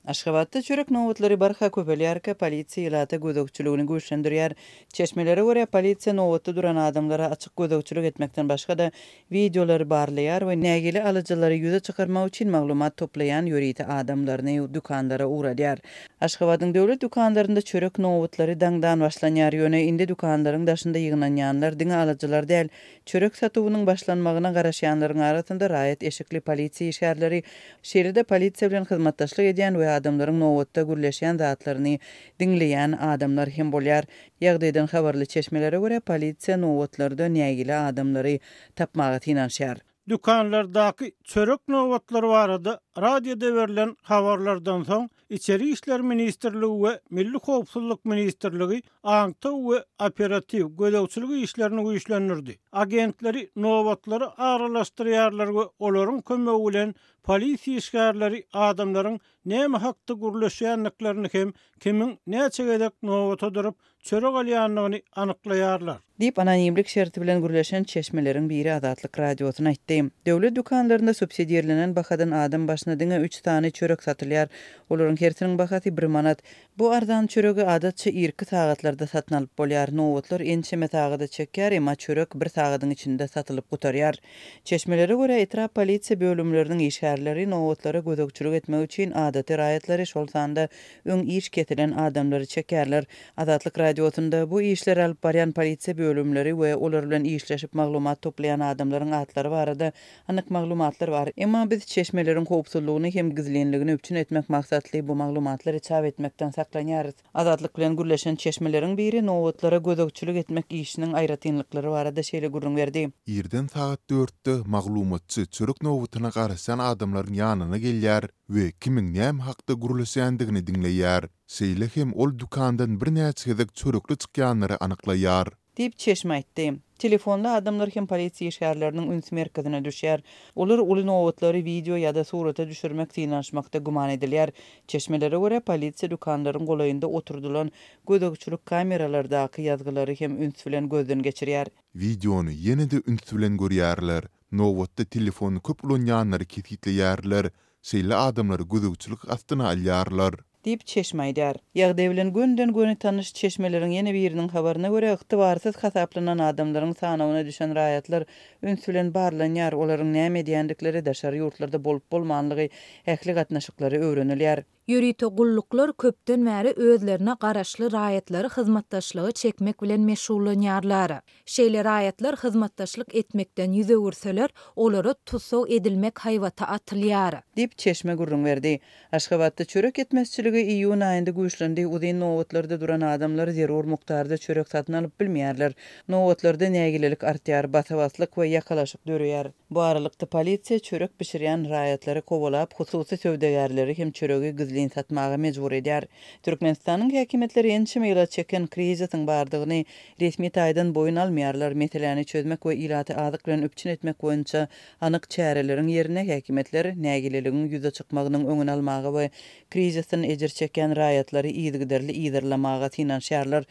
Aşgabatda çörek nowatlary barha köpelýärke polisiýa ýylata gözegçiligini güýçlendirýär. Çeşmelere görä polisiýa nowatda duran adamlara açyk gözegçilik etmekden başga da videolary barlaýar we nägili alyjylary ýüze çykarmak üçin maglumat toplaýan ýöriti adamlaryny dükanlara uğradýar. Aşgabatyň döwlet dükanlarynda çörek nowatlary daňdan başlanýar ýöne indi dükanlaryň daşynda ýygnanýanlar diňe alyjylar däl. Çörek satywynyň başlanmagyna garaşýanlaryň arasynda raýat eşikli polisiýa işgärleri şehrde polisiýa bilen hyzmatdaşlyk edýän we adamlaryň nowatda gürleşýän zatlaryny diňleýän adamlar hem bolýar. Ýagdaýdan habarly çeşmelere görä polisiýa nowatlarda nägili adamlary tapmagy tynanşýar. Dükanlardaky çörek nowatlary barada radioda berilen habarlardan soň İçeri İşler Ministrligi we Milli Howpsuzlyk Ministrligi aňta we operativ gözegçilik işlerini güýçlendirdi. Agentleri nowatlary aralaşdyrýarlar we olaryň kömegi bilen polisiýa işgärleri adamlaryň näme hakda gürleşýänliklerini hem kimiň näçe gedek nowata durup çörek alýanlygyny anyklaýarlar. Dip anonimlik şerti bilen gürleşen çeşmeleriň biri Adatlyk radiosyna aýtdy. Döwlet dükanlarynda subsidiýerlenen bahadan adam başyna diňe 3 tane çörek satylýar. Olaryň hertiniň bahasy 1 manat. Bu ardan çöregi adatça irki sagatlarda satyn alyp bolýar. Nowatlar ençeme sagada çekýär, emma çörek 1 sagadyň içinde satylyp gutarýar. Çeşmelere görä etrap polisiýa bölümleriniň işgärleri nowatlary gözegçilik etmek üçin adaty raýatlary şol sanda öň iş ketilen adamlary çekýärler. Adatlyk radiosunda bu işler alyp barýan polisiýa bölümleri we olar bilen işleşip maglumat toplayan adamlaryň atlary barada anyk maglumatlar bar. Emma biz çeşmeleriň howpsuzlygyny hem gizlenligini öpçün etmek maksatly bu maglumatlary çap etmekden saklanýarys. Adatlyk bilen gürleşen çeşmeleriň biri nowatlara gözegçilik etmek işiniň aýratynlyklary barada şeýle gurrun berdi. Irden saat 4-de maglumatçy çörek nowatyna garaşan adamlaryň ýanyna gelýär we kimiň näme hakda gürleşýändigini diňleýär. Şeýle hem ol dükandan bir näçe gedek çörekli çykýanlary anyklaýar. Dip çeşme aýtdy. Telefonda adamlar hem polisiýa işgärleriniň üns merkezine düşýär. Olar uly nowatlary video ýa-da surata düşürmek tynanşmakda guman edilýär. Çeşmelere görä polisiýa dükanlaryň golaýynda oturdulan gözegçilik kameralardaky ýazgylary hem üns bilen gözden geçirýär. Videonu ýene-de üns bilen görýärler. Nowatda telefonu köp ulanýanlary ketitleýärler. Şeýle adamlary gözegçilik astyna alýarlar. Dip çeşme aýdýar. Ýagdaý bilen günden göni tanış çeşmeleriň ýene biriniň habaryna görä ygtybarsyz hasaplanan adamlaryň sanawyna düşen raýatlar üns bilen barlanýar. Olaryň näme edýändikleri daşary ýurtlarda bolup bolmanlygy, ähli gatnaşyklary öwrenilýär. Ýöriti gulluklar köpden bäri özlerine garaşly raýatlary hyzmatdaşlygy çekmek bilen meşgullanýarlar. Şeýle raýatlar hyzmatdaşlyk etmekden ýüze gürseler, olary tutsaw edilmek haýwata atylýar. Dip çeşme gurrun berdi. Aşgabatda çörek etmezçiligi iýun aýynda güýçlendi. Uzyn nowatlarda duran adamlar zerur mukdarda çörek satyn alyp bilmeýärler. Nowatlarda nägililik artýar, basawaslyk we ýakalaşyk dörýär. Bu aralykda polisiýa çörek pişirýän raýatlary kowalap, hususy sowdagärleri hem çöregi gizlin satmaga mejbur edýär. Türkmenistanyň häkimetleri ençeme ýyla çeken kriziň bardygyny resmi taýdan boyun almaýarlar. Meseleni çözmek we ilaty azyk bilen öpçün etmek boýunça anyk çäreleriň ýerine häkimetler nägililigiň ýüze çykmagynyň öňüni almagy we kriziň ejir çeken raýatlary ýygyderli ýygyrlamaga tynanşýarlar.